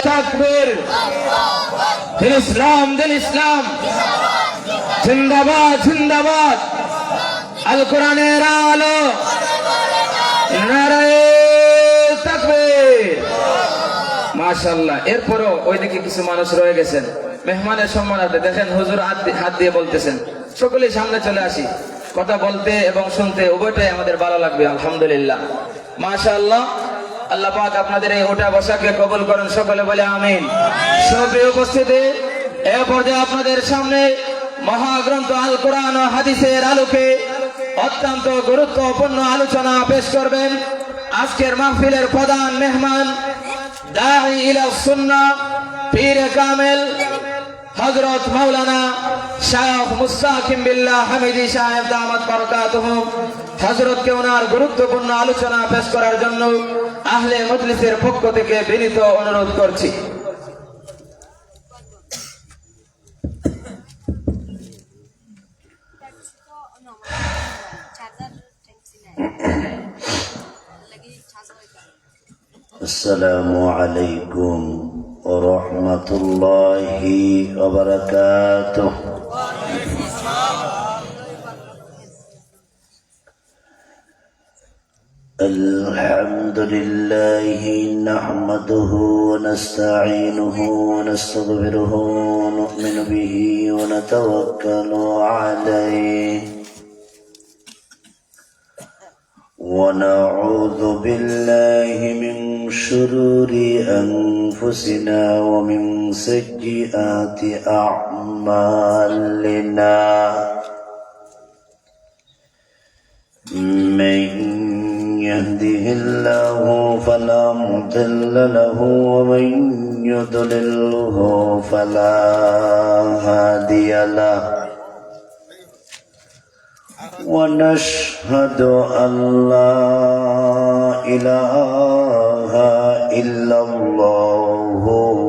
তাকবীর। দিন ইসলাম, দিন ইসলাম, জিন্দাবাদ জিন্দাবাদ। আল কোরআনের আলো, নারায়ে তাকবীর। মাশাআল্লাহ। এরপরও ওইদিকে কিছু মানুষ রয়ে গেছেন মেহমানের সম্মানার্থে। দেখেন হুজুর হাত দিয়ে বলতেছেন সকলেই সামনে চলে আসি। কথা বলতে এবং শুনতে উভয়টাই আমাদের ভালো লাগবে। আলহামদুলিল্লাহ, মাশাআল্লাহ। আল্লাহ পাক আপনাদের এই ওঠা বসাকে কবুল করেন, সকলে বলে আমিন। সবে উপস্থিতি এ পর্যায়ে আপনাদের সামনে মহাগ্রন্থ আল কোরআন ও হাদিসের আলোকে অত্যন্ত গুরুত্বপূর্ণ আলোচনা পেশ করবেন আজকের মাহফিলের প্রধান মেহমান, দাঈ ইলা সুন্নাহ, পীরে কামেল হযরত মাওলানা শায়খ মুস্তাকিম বিল্লাহ হামিদি সাহেব দামাত বারাকাতুহু। হযরতকে ওনার গুরুত্বপূর্ণ আলোচনা পেশ করার জন্য আহলে মজলিসের পক্ষ থেকে বিনীত অনুরোধ করছি। আসসালামু আলাইকুম ওয়া রাহমাতুল্লাহি ওয়া বারাকাতুহু। আলহামদুলিল্লাহি নাহমাদুহু ওয়া নাস্তাঈনুহু ওয়া নাস্তাগফিরুহু ওয়া নু'মিনু বিহি ওয়া নাতাওয়াক্কালু আলাইহি ونعوذ بالله من شرور أنفسنا ومن سيئات أعمالنا من يهده الله فلا مضل له ومن يضلله فلا هادي له ونشهد أن لا إله إلا الله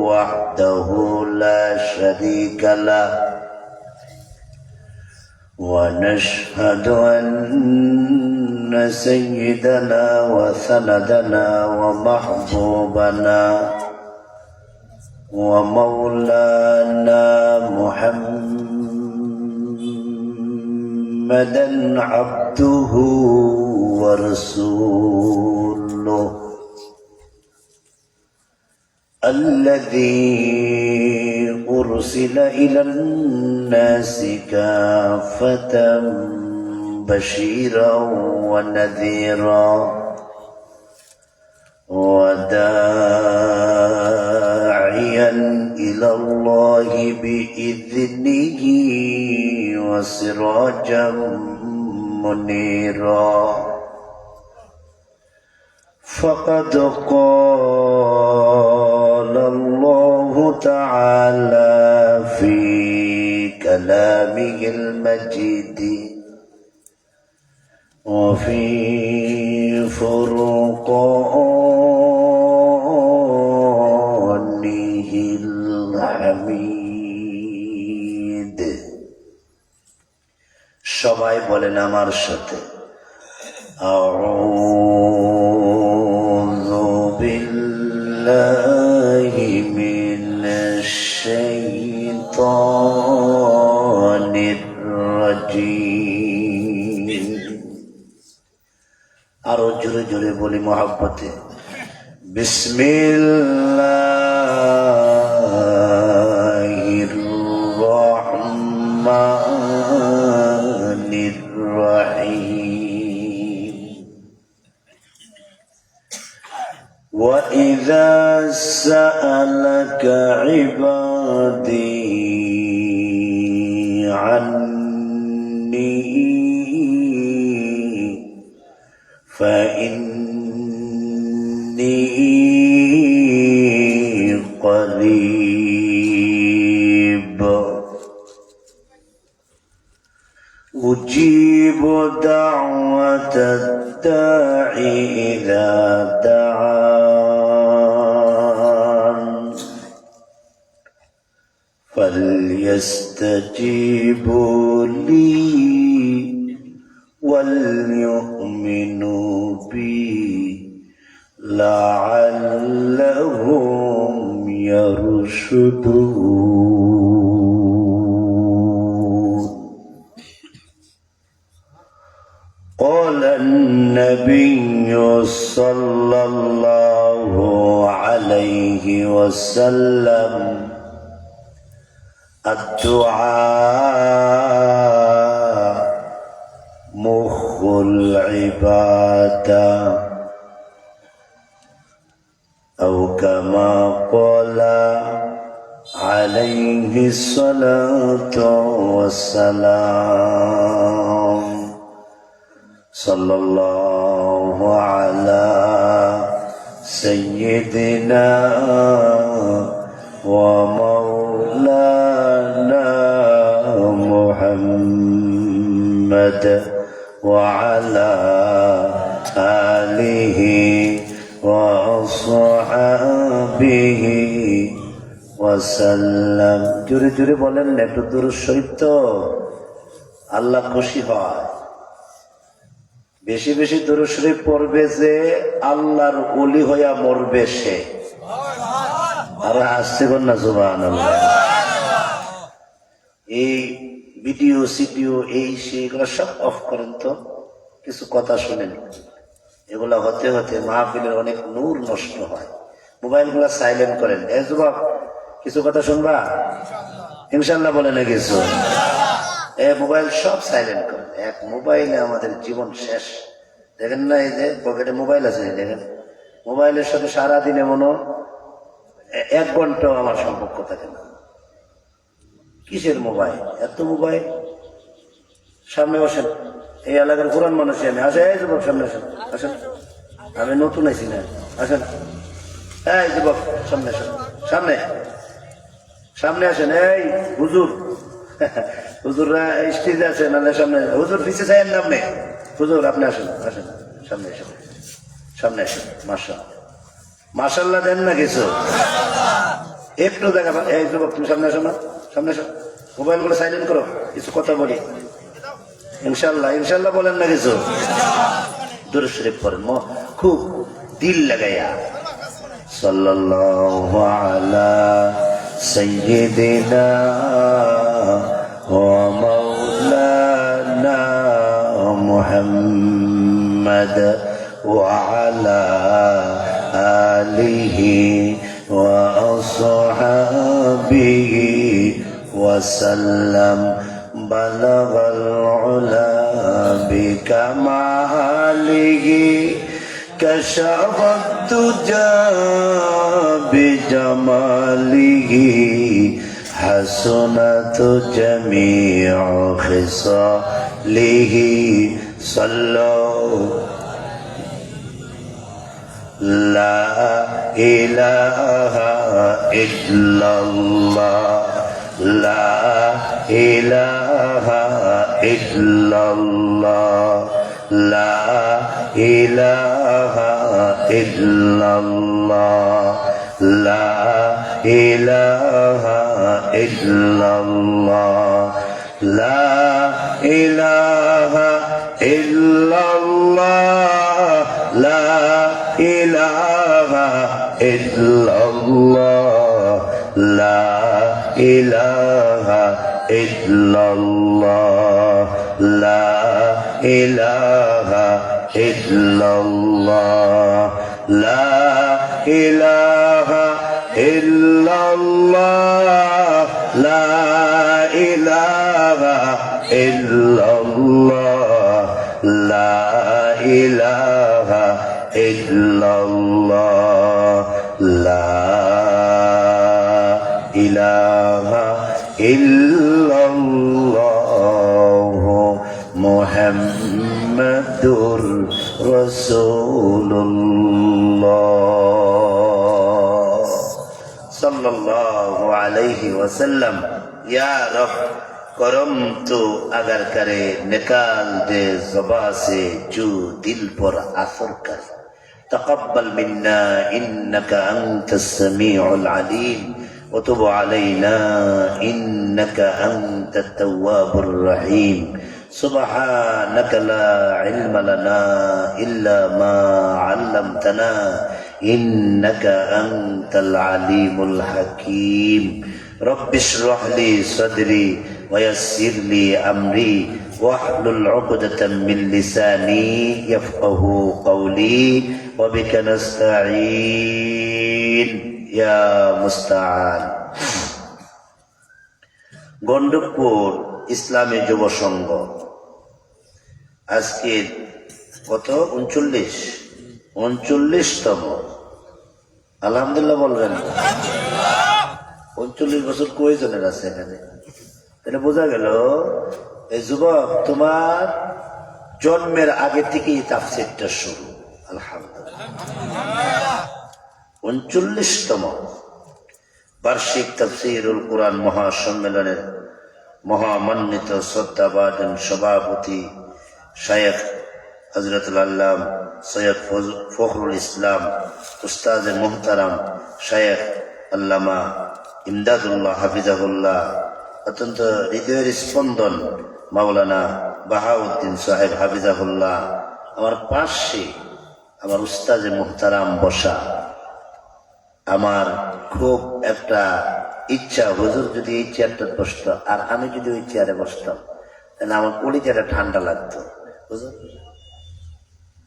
وحده لا شريك له ونشهد أن سيدنا وسندنا ومحبوبنا ومولانا محمدا عبده ورسوله الذي أرسل إلى الناس كافة بشيرا ونذيرا وداعيا إلى الله بإذنه وسراجا منيرا فقد قال الله تعالى في كلامه المجيد وفي فرقانه الحميد সবাই বলেন আমার সাথে আউযু বিল্লাহি মিনাশ শাইতানির রাজীম। আরো জোরে জোরে বলি মহব্বতে বিসমিল্লাহির রহমানির রহিম। وَإِذَا سَأَلَكَ عِبَادِي عَنِّي فَإِنِّي قَرِيبٌ أُجِيبُ دَعْوَةَ الدَّاعِ إِذَا دَعَانِ فَلْيَسْتَجِيبُوا لِي وَلْيُؤْمِنُوا بِي لَعَلَّهُمْ يرشدون قال النبي صلى الله عليه وسلم الدعاء مخ العبادة أو كما قال عليه الصلاة والسلام صلى الله على سيدنا ومولانا محمد وعلى آله وأصحابه وسلم জোরে জোরে বলেন না একটু দুরূদ শরীফ তো আল্লাহ খুশি হয় বেশি বেশি দুরূদ শরীফ পড়বে যে আল্লাহর ওলি হইয়া মরবে সে আর আসছে কোন না সুবহানাল্লাহ এই ভিডিও সিডিও এই সেগুলো সব অফ করেন তো কিছু কথা শুনেন এগুলা হতে হতে মাহফিলের অনেক নূর নষ্ট হয় মোবাইল গুলা সাইলেন্ট করেন এ যুবক কিছু কথা শুনবা ইনশাআল্লাহ বলে না কিছু এ মোবাইল সব সাইলেন্ট করেন এক মোবাইলে আমাদের জীবন শেষ দেখেন না এই যে পকেটে মোবাইল আছে দেখেন মোবাইলের সাথে সারাদিনে মনে 1 ঘন্টাও আমার সম্পর্ক থাকে না কিসের মোবাইল এত মোবাইল সামনে বসেন এই এলাকার পুরান মানুষ আমি আসে এই যুবক সামনে আসেন আসেন আমি নতুন আছি না আসেন এই যুবক সামনে আসেন সামনে সামনে আসেন এই হুজুর হুজুররা স্টেজে আছে নাহলে সামনে হুজুর পিছিয়ে চাইেন না আপনি হুজুর আপনি আসেন আসেন সামনে আসেন সামনে আসেন মাশাআল্লাহ দেন না কিছু একটু দেখা এই যুবক তুমি সামনে আসো না সামনে আসো মোবাইল গুলো সাইলেন্ট করো কিছু কথা বলি ইনশাআল্লাহ ইনশাআল্লাহ বলেন না কিছু দুরূদ শরীফ পড়েন খুব দিল লাগাইয়া সাল্লাল্লাহু আলা সাইয়্যিদিনা ওয়া মাওলানা মুহাম্মদ ওয়া আলা আলিহি ওয়া আসহাবিহি وسلم بلغ العلا بكماله كشف الدجى بجماله حسنت جميع خصاله صلوا لا إله إلا الله لا إله إلا الله لا إله إلا الله لا إله إلا الله لا إله إلا الله لا إله إلا الله لا إله إلا الله لا إله إلا الله لا إله إلا الله لا إله إلا الله لا إله إلا الله لا إله إلا الله محمد رسول الله صلى الله عليه وسلم يا رب करम तो अगर करे निकाल दे ज़ुबां से जो दिल पर असर करे तक़ब्बल मिन्ना इन्नका अंतस समीउल अलीम وتب علينا إنك أنت التواب الرحيم سبحانك لا علم لنا إلا ما علمتنا إنك أنت العليم الحكيم رب اشرح لي صدري ويسر لي أمري واحلل عقدة من لساني يفقه قولي وبك نستعين يا مستعان গন্ডকপুর ইসলামী যুব সংঘ আজকে কত 39তম আলহামদুলিল্লাহ বলবেন 39 বছর কয়জনের আছে এখানে? তাহলে বোঝা গেল এই যুবক তোমার জন্মের আগে থেকেই তাফসীরটা শুরু। আলহামদুলিল্লাহ 39তম বার্ষিক তাফসীরুল কোরআন মহাসম্মেলনের মহামান্বিত শ্রদ্ধাভাজন সভাপতি শায়েখ হযরতুল আল্লাম সৈয়দ ফখরুল ইসলাম উস্তাদ মুহতারাম শায়েখ আল্লামা ইমদাদুল্লাহ হাফিজাহুল্লাহ, অত্যন্ত হৃদয়ের স্পন্দন মাওলানা বাহাউদ্দিন সাহেব হাফিজাহুল্লাহ, আমার পাশে আমার উস্তাদ মুহতারাম বসা। আমার খুব একটা ইচ্ছা, হুজুর যদি এই চেয়ারটা বসতো আর আমি যদি ওই চেয়ারে বসতাম তাহলে আমার কলিজাটা ঠান্ডা লাগতো। হুজুর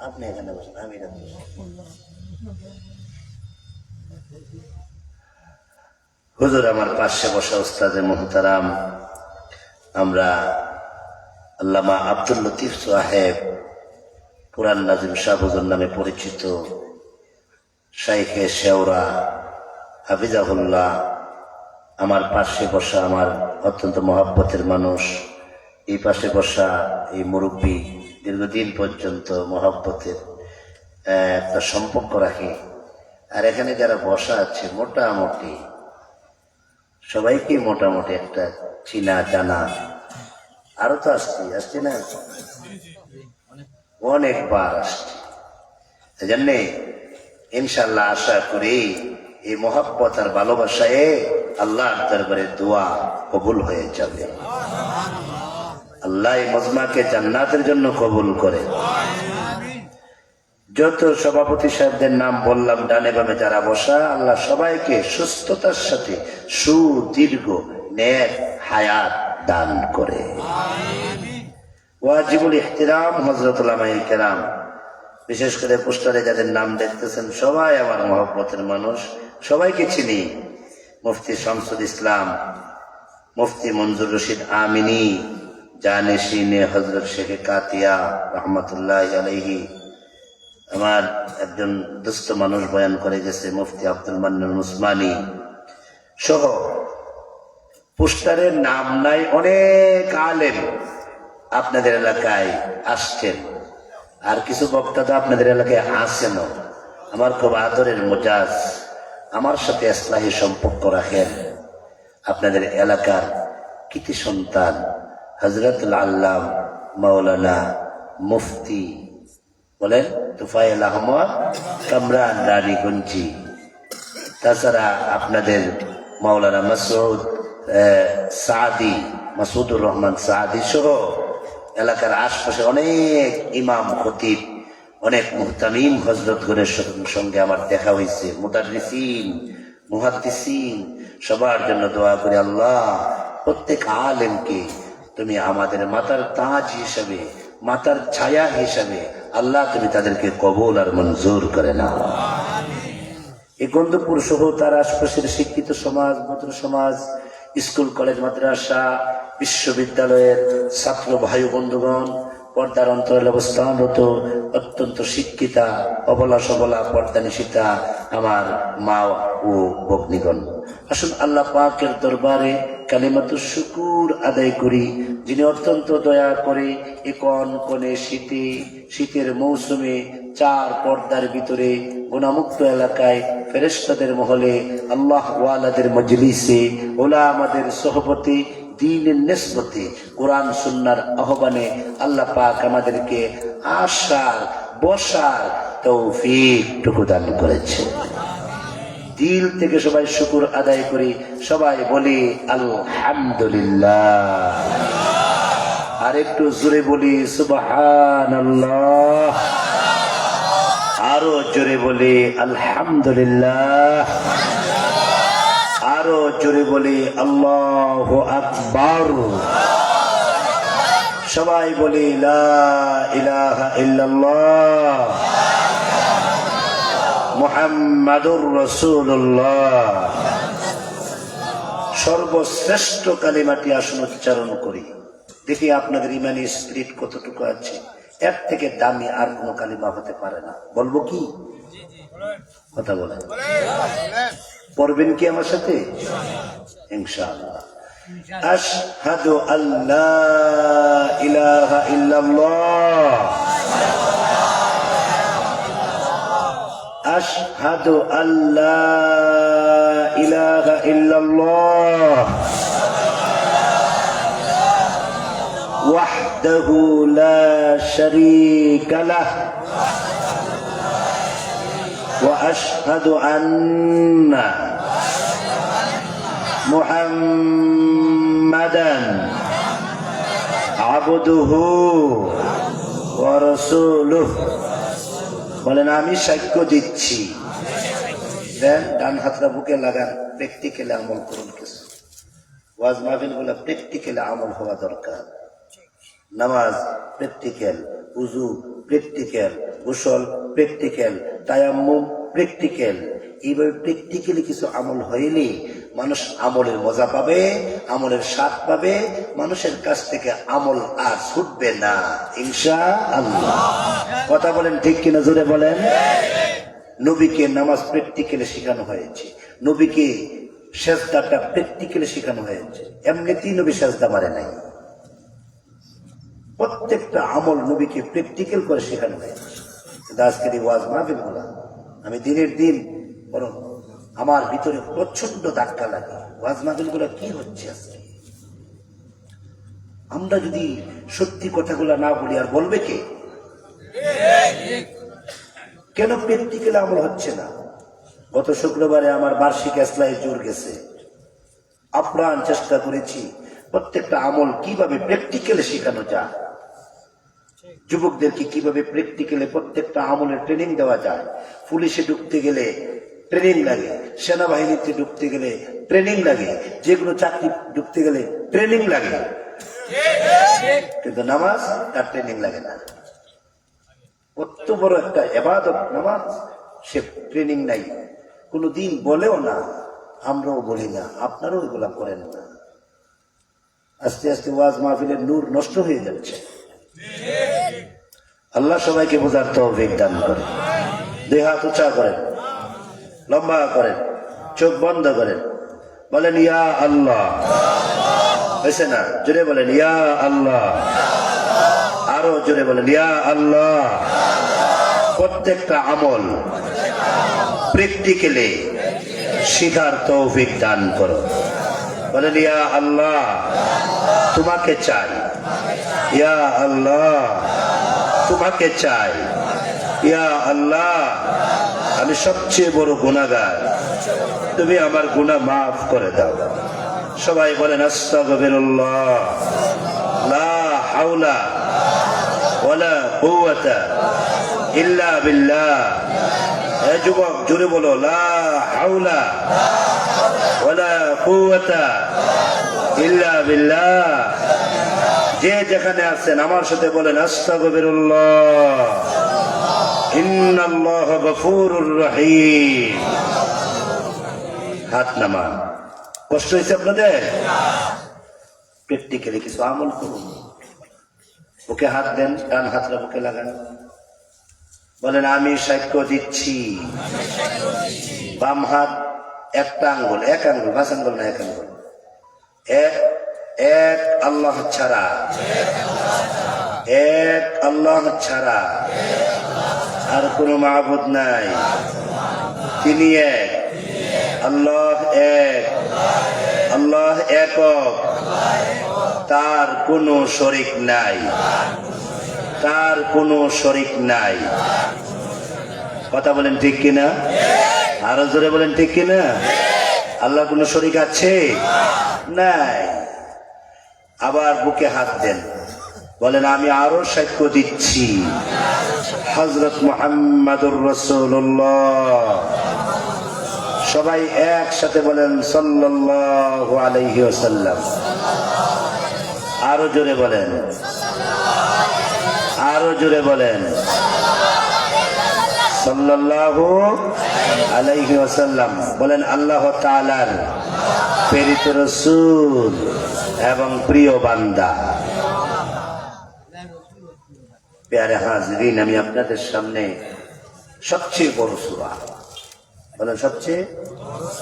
আপনি এখানে বসেন, আমি এখানে বসি। হুজুর আমার পাশে বসা উস্তাদে মুহতারাম, আমরা আল্লামা আব্দুল লতিফ সাহেব কুরআন নাজিম শাহ হুজুর নামে পরিচিত শাইখে শেওরা হাফিজাহুল্লাহ, আমার পাশে বসা আমার অত্যন্ত মহব্বতের মানুষ, এই পাশে বসা এই মুরব্বী, দীর্ঘদিন পর্যন্ত মহব্বতের একটা সম্পর্ক রাখে। আর এখানে যারা বসা আছে মোটামুটি সবাইকে মোটামুটি একটা চিনা জানা, আরো তো আসছি না, অনেকবার আসছি। এই জন্যে ইনশাল্লাহ আশা করি এই মহব্বত আর ভালোবাসায় আল্লাহর দরবারে দোয়া কবুল হয়ে যাবে। আল্লাহ এই মজমাকে জান্নাতের জন্য কবুল করে। যত সভাপতি সাহেবদের নাম বললাম ডানে বামে যারা বসা, আল্লাহ সবাইকে সুস্থতার সাথে সুদীর্ঘ নেক হায়াত দান করে। ওয়াজিবুল ইহতিরাম হযরত উলামায়ে কেরাম, বিশেষ করে পোস্টারে যাদের নাম দেখতেছেন সবাই আমার মহব্বতের মানুষ, সবাইকে চিনি। মুফতি শামসুল ইসলাম, মুফতি মঞ্জুর রশিদ আমিনী, জানেশিনে হযরত শেখ কাতিয়া রহমাতুল্লাহি আলাইহি, আমার একজন দুস্থ মানুষ বয়ান করে গেছে মুফতি আব্দুল মান্নান উসমানী সহ পোস্টারের নাম নাই অনেক আলেম আপনাদের এলাকায় আসছেন, আর কিছু বক্তা তো আপনাদের এলাকায় আসেনও। আমার খুব আদরের মুজাজ, আমার সাথে ইসলাহি সম্পর্ক রাখেন আপনাদের এলাকার কৃতি সন্তান হযরতুল আল্লাম মাওলানা মুফতি বলেন তুফাইল আহমদ কামরান রানীগঞ্জি, তাছাড়া আপনাদের মাওলানা মাসুদুর রহমান সাদি সহ এলাকার আশপাশে অনেক ইমাম খতিব, অনেক মুহতামিম হযরতগণের সঙ্গে আমার দেখা হয়েছে, মুদাররিসিন মুহাদ্দিসিন, সবার জন্য দোয়া করি আল্লাহ প্রত্যেক আলেমকে তুমি আমাদের মাথার তাজ হিসাবে, মাথার ছায়া হিসাবে আল্লাহ তুমি তাদেরকে কবুল আর মঞ্জুর করে নাও। এই গন্ধপুর সহ তার আশপাশের শিক্ষিত সমাজ, ভদ্র সমাজ, স্কুল কলেজ মাদ্রাসা বিশ্ববিদ্যালয়ের ছাত্র ভাই বন্ধুগণ, পর্দার অন্তরালে অবস্থানরত অত্যন্ত শিক্ষিতা অবলা সবলা পর্দা নিশিতা আমার মা ও ভগ্নীগণ, আসুন আল্লাহ পাকের দরবারে কালিমাতুশ শুকুর আদায় করি, যিনি অত্যন্ত দয়া করে এ কনকনে শীতের মৌসুমে চার পর্দার ভিতরে গুনামুক্ত এলাকায় ফেরেশতাদের মহলে আল্লাহ ওয়ালাদের মজলিসে ওলামাদের সোহবতে দ্বীনের নিসবতে কোরআন সুন্নাহর আহ্বানে আল্লাহ পাক আমাদেরকে আসার বসার তৌফিক টুকু দান করেছে। দিল থেকে সবাই শুকর আদায় করি, সবাই বলি আলহামদুলিল্লাহ, আর একটু জোরে বলি সুবহানাল্লাহ। আরো জোরে বলি আলহামদুলিল্লাহ, আরো জোরে বলি আল্লাহু আকবার। সবাই বলি লা ইলাহা ইল্লাল্লাহ মুহাম্মাদুর রাসূলুল্লাহ। সর্বশ্রেষ্ঠ কালিমাটি আসুন উচ্চারণ করি, দেখি আপনাদের ইমানি স্পিরিট কতটুকু আছে। এর থেকে দামি আর কোন কালিমা হতে পারে না। বলবো কি? কথা বলেন, পড়বেন কি আমার সাথে? ইনশাআল্লাহ। আশহাদু আল্লা ইলাহা ইল্লাল্লাহ, আশহাদু আল্লা ইলাহা ইল্লাল্লাহ ওয়াহদাহু লা শারীকা লাহ ওয়া আশহাদু আন্না মুহাম্মাদান আবদুহু ওয়া রাসূলুহু। বলেন আমি সাক্ষ্য দিচ্ছি। দেন ডান হাতটা বুকে লাগান, প্র্যাকটিক্যালি আমল করুন। কিছু ওয়াজ মাহফিল গুলা প্র্যাকটিক্যালি আমল হওয়া দরকার। নামাজ প্র্যাকটিক্যাল, উযু প্র্যাকটিক্যাল, গোসল প্র্যাকটিক্যাল, তায়াম্মুম প্র্যাকটিক্যাল। এইভাবে প্র্যাকটিক্যালি কিছু আমল হইলে মানুষ আমলের মজা পাবে, আমলের স্বাদ পাবে, মানুষের কাছ থেকে আমল আর ছুটবে না ইনশাআল্লাহ। কথা বলেন ঠিক কিনা? জোরে বলেন। নবীকে নামাজ প্র্যাকটিক্যালি শেখানো হয়েছে, নবীকে সেজদাটা প্র্যাকটিক্যালি শেখানো হয়েছে। এমনিতেই নবী সেজদা মারে নাই, প্রত্যেকটা আমল নবীকে প্র্যাকটিক্যাল করে শেখানো হয়েছে। আজকের এই ওয়াজ মাহফিল গুলা আমি দিনের দিন বরং আমার ভিতরে প্রচন্ড ধাক্কা লাগে। ওয়াজ মাহফিল গুলা কি হচ্ছে আজকে? আমরা যদি সত্যি কথাগুলা না বলি আর বলবে কে? কেন প্র্যাকটিক্যাল আমল হচ্ছে না? গত শুক্রবারে আমার বার্ষিক এসলাই জোর গেছে, আপ্রাণ চেষ্টা করেছি প্রত্যেকটা আমল কিভাবে প্র্যাকটিক্যালি শেখানো যায়, যুবকদেরকে কিভাবে প্র্যাকটিক্যালি প্রত্যেকটা আমলের ট্রেনিং দেওয়া যায়। পুলিশে ঢুকতে গেলে ট্রেনিং লাগে, সেনাবাহিনীতে ঢুকতে গেলে ট্রেনিং লাগে, যেগুলো চাকরি ঢুকতে গেলে ট্রেনিং লাগে, কিন্তু নামাজ তার ট্রেনিং লাগে না। কত বড় একটা ইবাদত নামাজ, সে ট্রেনিং নাই, কোনদিন বলেও না, আমরাও বলি না, আপনারাও এগুলা করেন না। আস্তে আস্তে ওয়াজ মাহফিলের নূর নষ্ট হয়ে যাচ্ছে। আল্লাহ সবাইকে বোঝার তৌফিক দান করে। দুই হাত উঁচা করেন, লম্বা করেন, চোখ বন্ধ করেন, বলেন ইয়া আল্লাহ। হয়েছে না? জোরে বলেন ইয়া আল্লাহ, আরো জোরে বলেন ইয়া আল্লাহ। প্রত্যেকটা আমল প্র্যাকটিক্যালি শিখার তৌফিক দান করো। বলেন ইয়া আল্লাহ, তোমাকে চাই, ইয়া আল্লাহ তোমাকে চাই, ইয়া আল্লাহ আমি সবচেয়ে বড় গুনাহগার, তুমি আমার গুনাহ মাফ করে দাও। সবাই বলেন আস্তাগফিরুল্লাহ, লা হাওলা ওয়ালা কুওয়াতা ইল্লা বিল্লাহ। এ যুবক জোরে বলো, লা হাওলা ওয়ালা কুওয়াতা ইল্লা বিল্লাহ। যে যেখানে আছেন আমার সাথে বলেন আস্তাগফিরুল্লাহ, ইন্নাল্লাহ গফুরুর রহিম। হাত নামান। কষ্ট হয়েছে আপনাদের? প্র্যাকটিক্যালি কিছু আমল করুন। বুকে হাত দেন, ডান হাতটা বুকে লাগান, বলেন আমি সাক্ষ্য দিচ্ছি। বাম হাত একটা আঙ্গুল, এক আঙ্গুল, পাঁচ আঙ্গুল না, এক আঙ্গুল। এক আল্লাহ ছাড়া, এক আল্লাহ ছাড়া আর কোন মাবুদ নাই, তিনি এক, আল্লাহ এক, আল্লাহ একক, তার কোনো শরীক নাই, তার কোনো শরীক নাই। কথা বলেন ঠিক কিনা? আরো জোরে বলেন ঠিক কিনা? আল্লাহ কোনো শরীক আছে? নাই। আবার বুকে হাত দেন, বলেন আমি আরো সাক্ষ্য দিচ্ছি হযরত মুহাম্মাদুর রাসূলুল্লাহ। সবাই একসাথে বলেন সাল্লাল্লাহু আলাইহি ওয়াসাল্লাম। আরো জোরে বলেন, আরো জোরে বলেন সাল্লাল্লাহু আলাইহি ওয়াসাল্লাম। বলেন আল্লাহ তাআলার প্রেরিত রাসূল এবং প্রিয় বান্দা। প্যারে হাজরিন, আমি আপনাদের সামনে সবচেয়ে বড় সূরা, বলেন সবচেয়ে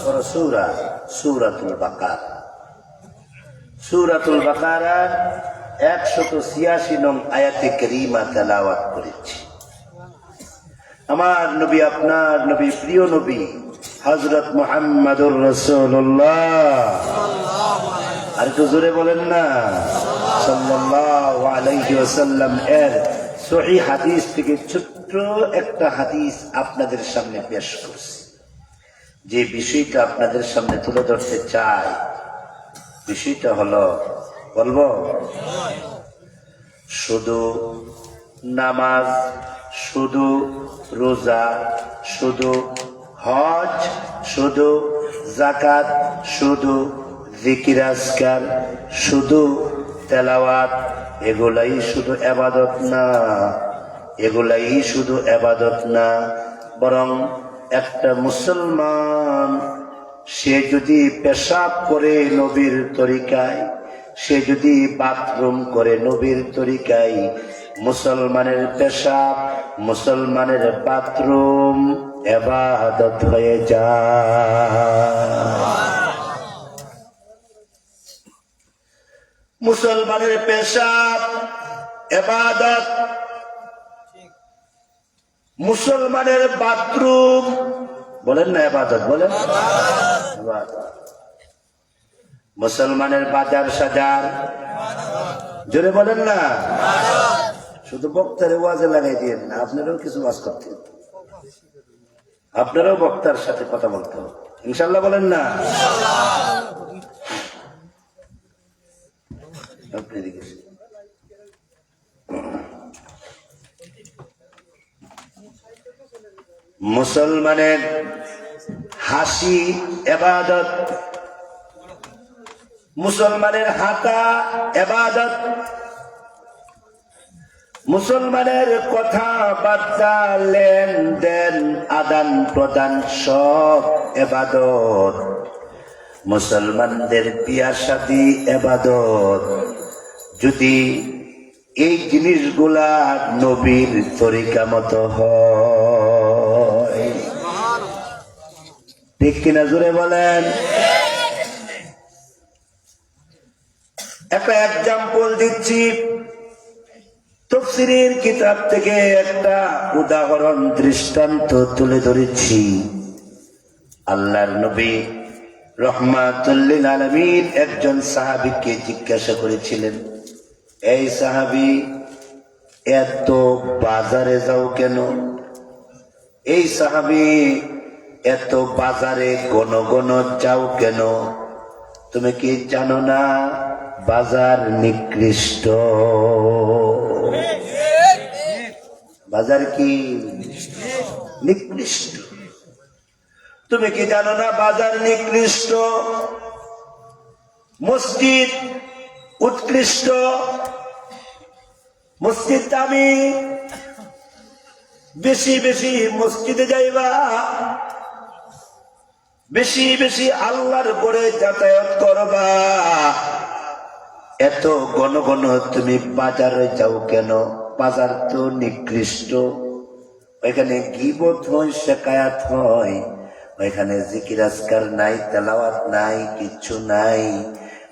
বড় সূরা সূরাতুল বাকারা। সূরাতুল বাকারার 186 নং আয়াতে কারীমা তেলাওয়াত করেছি। আমার নবী, আপনার নবী, প্রিয় নবী হযরত মুহাম্মাদুর রাসূলুল্লাহ। আর একটু জোরে বলেন না সাল্লাল্লাহু আলাইহি ওয়াসাল্লাম এর সহিহ হাদিস থেকে ছোট্ট একটা হাদিস আপনাদের সামনে পেশ করছি। যে বিষয়টা আপনাদের সামনে তুলে ধরতে চাই, বিষয়টা হলো, বলবো, শুধু নামাজ, শুধু রোজা, শুধু হজ, শুধু যাকাত, শুধু জিকির আজকার, শুধু তেলাওয়াত, এগুলাই শুধু ইবাদত না, এগুলাই শুধু ইবাদত না। বরং একটা মুসলমান সে যদি পেশাব করে নবীর তরিকায়, সে যদি বাথরুম করে নবীর তরিকায়, মুসলমানের পেশাব, মুসলমানের বাথরুম ইবাদত হয়ে যায়। মুসলমানের পেশাব ইবাদত, মুসলমানের বাথরুম, বলেন না ইবাদত, বলেন ইবাদত। মুসলমানের বাজার সাজার, জোরে বলেন না। শুধু বক্তারে ওয়াজে লাগাই দিয়েন না, আপনারাও কিছু ওয়াজ করতে, আপনারাও বক্তার সাথে কথা বলতে হবে ইনশাল্লাহ, বলেন না। মুসলমানের হাসি ইবাদত, মুসলমানের হাঁটা ইবাদত, মুসলমানের কথাবার্তা, লেনদেন, আদান প্রদান সব ইবাদত। মুসলমানদের বিয়া শাদী ইবাদত। যদি এই জিনিসগুলা নবীর তরিকা মতো হয়, ঠিক কিনা জোরে বলেন। একটা এক্সাম্পল দিচ্ছি, তাফসীরের কিতাব থেকে একটা উদাহরণ, দৃষ্টান্ত তুলে ধরেছি। আল্লাহর নবী রহমাতুল লিল আলামিন একজন সাহাবীকে জিজ্ঞাসা করেছিলেন, এই সাহাবী, এত বাজারে যাও কেন? এই সাহাবী, এত বাজারে ঘন ঘন যাও কেন? তুমি কি জানো না বাজার নিকৃষ্ট? বাজার কি নিকৃষ্ট? তুমি কি জানো না বাজার নিকৃষ্ট? মসজিদ উৎকৃষ্ট, মসজিদ দামি। বেশি বেশি মসজিদে যাইবা, বেশি বেশি আল্লাহর পরে যাতায়াত করবা। এত ঘন ঘন তুমি বাজারে যাও কেন? বাজার তো নিকৃষ্ট। ওইখানে গীবত হয়, শিকায়াত হয়, ওইখানে জিকির আজকার নাই, তেলাওয়াত নাই, কিচ্ছু নাই।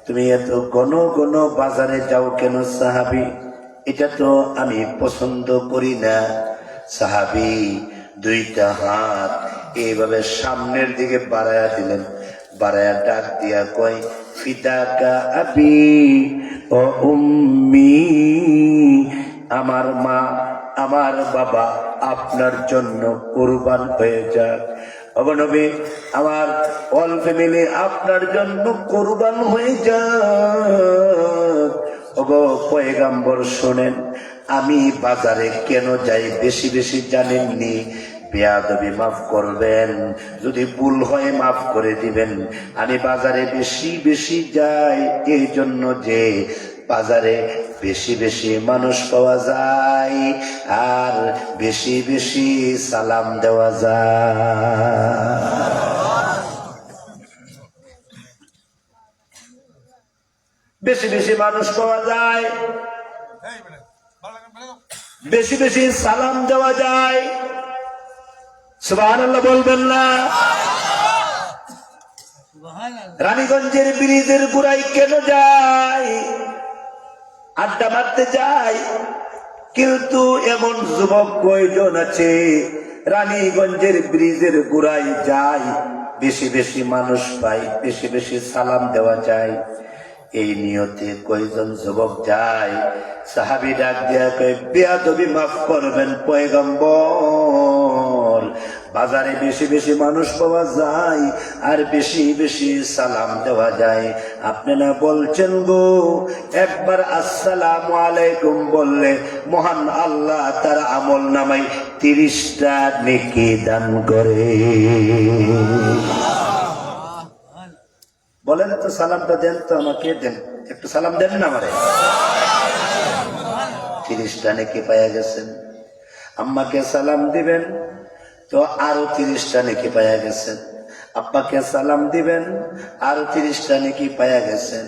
তুমি এত ঘন ঘন বাজারে যাও কেন সাহাবী? এটা তো আমি পছন্দ করি না। সাহাবী দুইটা হাত এইভাবে সামনের দিকে বাড়ায়া দিলেন, বাড়ায়া ডাক দিয়া কয়, ফিদাকা আবি ও উম্মি, আমার মা, আমার বাবা আপনার জন্য কুরবান হয়ে যাক। নবী, আমার অল ফ্যামিলি আপনার জন্য কুরবান হয়ে যাক। ওগো পয়গাম্বর শোনেন, আমি বাজারে কেন যাই বেশি বেশি জানেননি? বেয়াদবি মাফ করবেন, যদি ভুল হয় মাফ করে দিবেন। আমি বাজারে বেশি বেশি যাই এই জন্য যে বাজারে বেশি বেশি মানুষ পাওয়া যায় আর বেশি বেশি সালাম দেওয়া যায়। বেশি বেশি মানুষ পাওয়া যায়, বেশি বেশি সালাম দেওয়া যায়। সুবহানাল্লাহ বলবেন না? রানীগঞ্জের ব্রিজের গোড়ায় কেন যায়? আড্ডা মারতে যায়, কিন্তু এমন যুবক কয়জন আছে রানীগঞ্জের ব্রিজের গোড়ায় যায়, বেশি বেশি মানুষ পায়, বেশি বেশি সালাম দেওয়া যায়। এই নিয়তে কয়জন যুবক যায়? সাহাবী ডাক দিয়া কয়, বেয়াদবি মাফ করবেন পয়গম্বর, বাজারে বেশি বেশি মানুষ পাওয়া যায় আর বেশি বেশি সালাম দেওয়া যায়। আপনি না বলছেন গো, একবার আসসালামু আলাইকুম বললে মহান আল্লাহ তার আমল নামায় 30টা নেকি দান করে। বলেন তো, সালামটা দেন তো আমাকে, দেন একটু সালাম দেন না আমারে। 30টা নেকি পাইয়া গেছেন। আম্মাকে সালাম দিবেন তো আরো 30টা নেকি পাইয়া গেছেন। আব্বাকে সালাম দিবেন আরো 30টা নেকি পাইয়া গেছেন।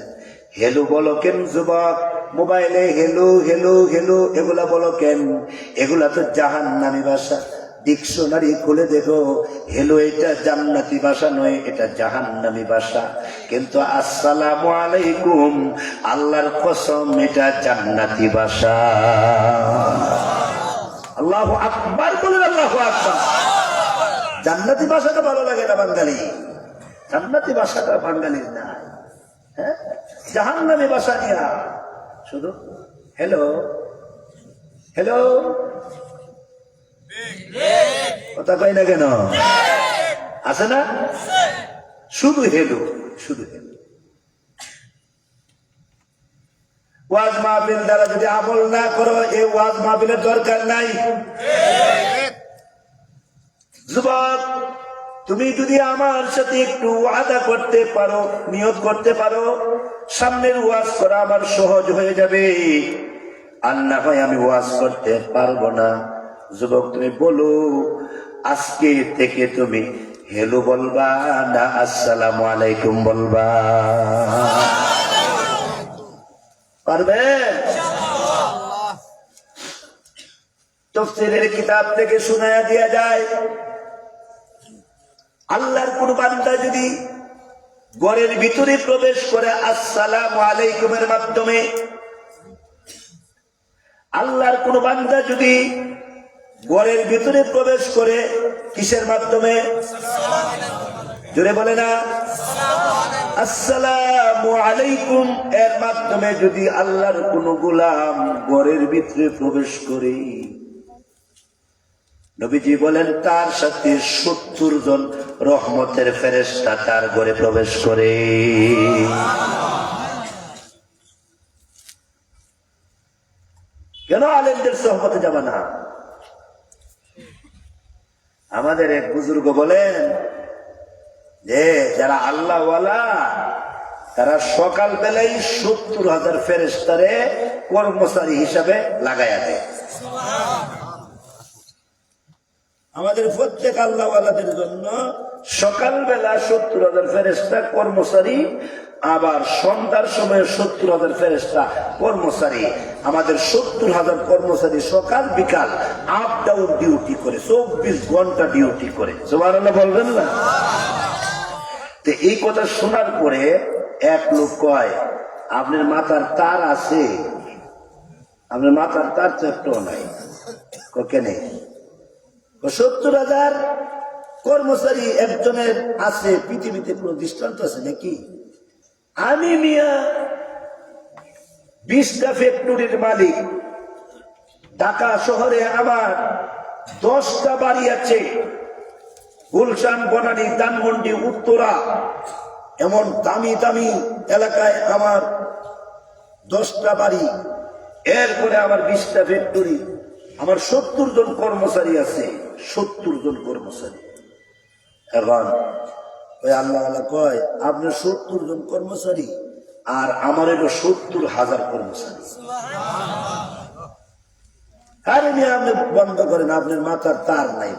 হেলো বলো কেন যুবক? মোবাইলে হেলো হেলো হেলো এগুলা বলো কেন? এগুলা তো জাহান্নামী ভাষা। ডিকশনারি খুলে দেখো, হেলো এটা জান্নাতি ভাষা নয়, এটা জাহান্নামী ভাষা। কিন্তু আসসালামু আলাইকুম আল্লাহর কসম এটা জান্নাতি ভাষা। আল্লাহু আকবার বলেন, আল্লাহু আকবার। জান্নাতি ভাষাটা ভালো লাগে না বাঙালি, জান্নাতি ভাষাটা বাঙালির না। হ্যাঁ, জাহান্নামী ভাষা নিয়া শুধু হ্যালো হ্যালো, কথা কই না কেন? আছে না? শুধু হেলো, শুধু হেলো। ওয়াজ মাহফিল দ্বারা যদি আমল না করো, এই ওয়াজ মাহফিলের দরকার নাই। যুবক, তুমি যদি আমার সাথে একটু ওয়াদা করতে পারো, নিয়ত করতে পারো, সামনের ওয়াজ করা আমার সহজ হয়ে যাবে। আর না হয় আমি ওয়াজ করতে পারবো না। যুবক, তুমি বলো আজকে থেকে তুমি হেলো বলবা না আসসালামু আলাইকুম বলবা? পারবে? তাফসীরের কিতাব থেকে শোনায়া দেয়া যায়, আল্লাহর কোন বান্দা যদি ঘরের ভিতরে প্রবেশ করে আসসালামু আলাইকুমের মাধ্যমে, আল্লাহর কোন বান্দা যদি ঘরের ভিতরে প্রবেশ করে কিসের মাধ্যমে? জোরে বলে না, আসসালামু আলাইকুম এর মাধ্যমে যদি আল্লাহর কোন গোলাম ঘরের ভিতরে প্রবেশ করে, নবীজি বলেন তার সাথে 70 জন রহমতের ফেরেশতা তার ঘরে প্রবেশ করে। কেন আলেমদের সোহবতে যাবে না? আমাদের এক বুজুর্গ বলেন যে যারা আল্লাহওয়ালা তারা সকাল বেলায় 70,000 ফেরেশতারে কর্মচারী হিসাবে লাগাইয়া দেয়। আমাদের প্রত্যেক আল্লাহওয়ালাদের জন্য সকালবেলা 70,000 ফেরেশতা কর্মচারী, আবার সন্ধ্যার সময় 70,000 ফেরেশতা কর্মচারী। আমাদের 70,000 কর্মচারী সকাল বিকাল আপ ডাউন ডিউটি করে, 24 ঘন্টা ডিউটি করে। সুবহানাল্লাহ বলবেন না? তো এই কথা শোনার পরে এক লোক কয়, আপনার মাথার তার আছে? আপনার মাথার তার তো একটাও নাই। কেন? 70,000 কর্মচারী একজনের আছে, পৃথিবীতে কোন দৃষ্টান্ত আছে নাকি? আমি মিয়া 20টা ফ্যাক্টরির মালিক, ঢাকা শহরে আমার 10টা বাড়ি আছে, গুলশান, বনানী, ধানমন্ডি, উত্তরা, এমন দামি দামি এলাকায় আমার 10টা বাড়ি, এরপরে আমার 20টা ফ্যাক্টরি, আমার 70 জন কর্মচারী আছে, 70 জন কর্মচারী। এখন ওই আল্লাহ কয় আপনার 70 জন কর্মচারী আর আমার হলো 70,000 কর্মচারী। আরে নিয়ে আপনি বন্ধ করেন, আপনার মাথার তার নাই।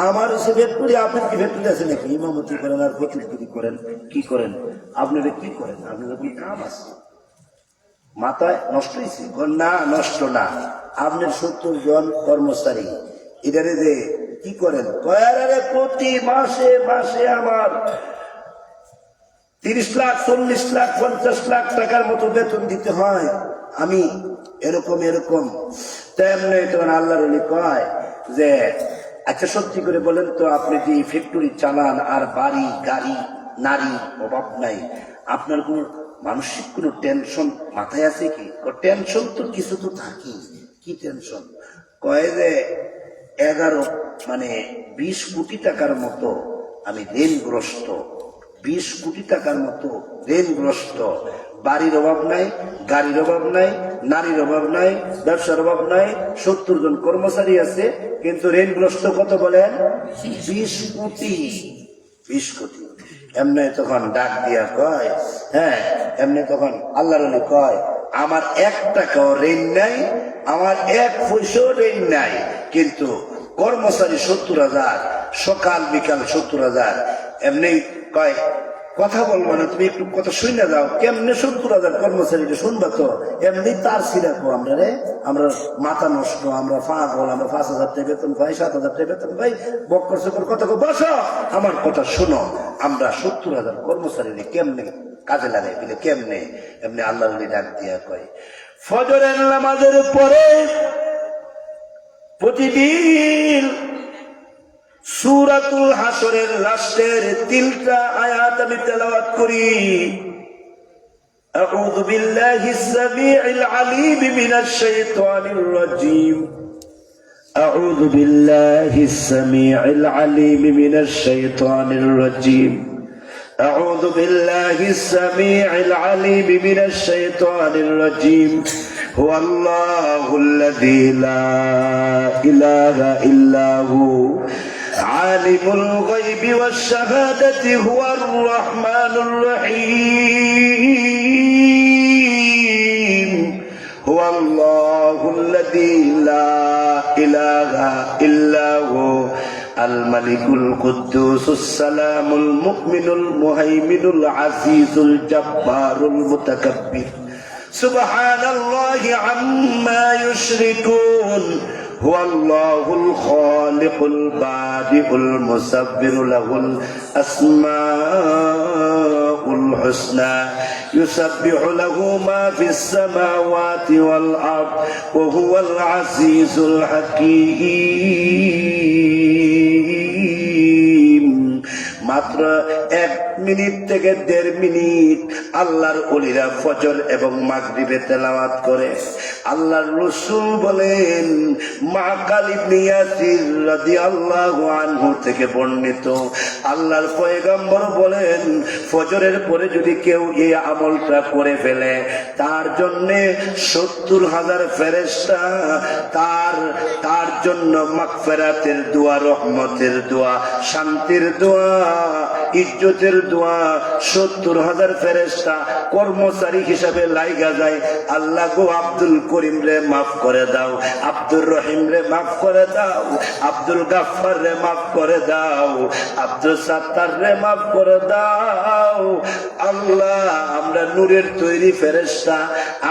আমার সে ফ্যাক্টরি, আপনার কি ফ্যাক্টরি আছে নাকি? ইমামতি করেন আর ফকিরগিরি করেন, কি করেন আপনারা? কি করেন আপনাদের? কি কাম আছে? মাথায় নষ্ট হয়েছে? না, নষ্ট না। আপনার 70 জন কর্মচারী এটারে যে কি করেন? কয়ারে প্রতি মাসে মাসে আমার 30 লাখ 40 লাখ 50 লাখ টাকার মতো বেতন দিতে হয়। আমি এরকম এরকম তেমনি তখন আল্লাহর ওলি কয় যে আচ্ছা সত্যি করে বলেন তো, আপনি যে ফ্যাক্টরি চালান আর বাড়ি গাড়ি নারী অভাব নাই, আপনার কোন মানসিক কোন টেনশন মাথায় আছে কি? টেনশন তো কিছু তো থাকে। কি টেনশন? কয় যে 20 কোটি টাকার মতো আমি ঋণগ্রস্ত, 20 কোটি টাকার মতো ঋণগ্রস্ত। বাড়ির অভাব নাই, গাড়ির অভাব নাই, নারীর অভাব নাই, ব্যবসার অভাব নাই, 70 জন কর্মচারী আছে, কিন্তু ঋণগ্রস্ত কত বলেন? 20 কোটি। 20 কোটি। এমনি তখন ডাক দিয়া কয়, হ্যাঁ এমনি তখন আল্লাহর ওলি কয় আমার 1 টাকাও ঋণ নাই, আমার 1 পয়সাও ঋণ নাই, কিন্তু কর্মচারী 70,000, সকাল বিকাল 70,000। এমনি কয় কথা বলবো না, তুমি একটু কথা শুনে যাও। কেমনে 70,000 কর্মচারীটা শুনবা তো? এমনি তার ছিলাকো আমরা রে, আমরা মাথা নষ্ট, আমরা পাগল, আমরা 5,000 টাকা বেতন পাই, 7,000 টাকা বেতন পাই, বক্কর সকর কথা বসো, আমার কথা শোনো। আমরা 70,000 কর্মচারী কেমনে কাজে লাগাই দিলে কেমনে? এমনি আল্লাহ ডাক দিয়া কয় ফজরের নামাজের পরে প্রতিদিন সূরাতুল হাসরের লাস্টের 3টা আয়াত আমি তেলাওয়াত করি। আউযু বিল্লাহিস সামিউল আলীম মিনাশ শাইতানির রাজীম। আউযু বিল্লাহিস সামিউল আলীম মিনাশ শাইতানির রাজীম। আউযু বিল্লাহিস সামিউল আলীম মিনাশ শাইতানির রাজীম। হুয়াল্লাহুল্লাযী লা ইলাহা ইল্লা হু আলিমুল গায়বি ওয়াশ শাহাদাতি হুয়ার রাহমানুর রহিম। হুয়াল্লাহুল্লাযী লা ইলাহা ইল্লা হু আল মালিকুল কুদ্দুসুস সালামুল মুমিনুল মুহাইমিনুল আজিজুল জাব্বারুল মুতাকাব্বির। সুবহানাল্লাহি আম্মা ইউশরিকুন। هو الله الخالق البارئ المصور له الأسماء الحسنى يسبح له ما في السماوات والأرض وهو العزيز الحكيم। মাত্র 1 মিনিট থেকে 1.5 মিনিট আল্লাহর ওলিরা ফজর এবং মাগরিবে তেলাওয়াত করে। আল্লাহর রাসূল বলেন, মাকাল ইবনে ইয়াসির রাদিয়াল্লাহু আনহু থেকে বর্ণিত, আল্লাহর পয়গম্বর বলেন, ফজরের পরে যদি কেউ এই আমলটা করে ফেলে, তার জন্য 70,000 ফেরেশতা তার জন্য মাগফিরাতের দোয়া, রহমতের দোয়া, শান্তির দোয়া, ইজ্জতের দোয়া, 70,000 ফেরেশতা কর্মচারী হিসাবে লাইগা যায়। আল্লাহ গো আব্দুল করিম রে মাফ করে দাও, আব্দুর রহিম রে মাফ করে দাও, আব্দুল গাফফার রে মাফ করে দাও, আব্দুল সাত্তার রে মাফ করে দাও। আল্লাহ আমরা নূরের তৈরি ফেরেশতা,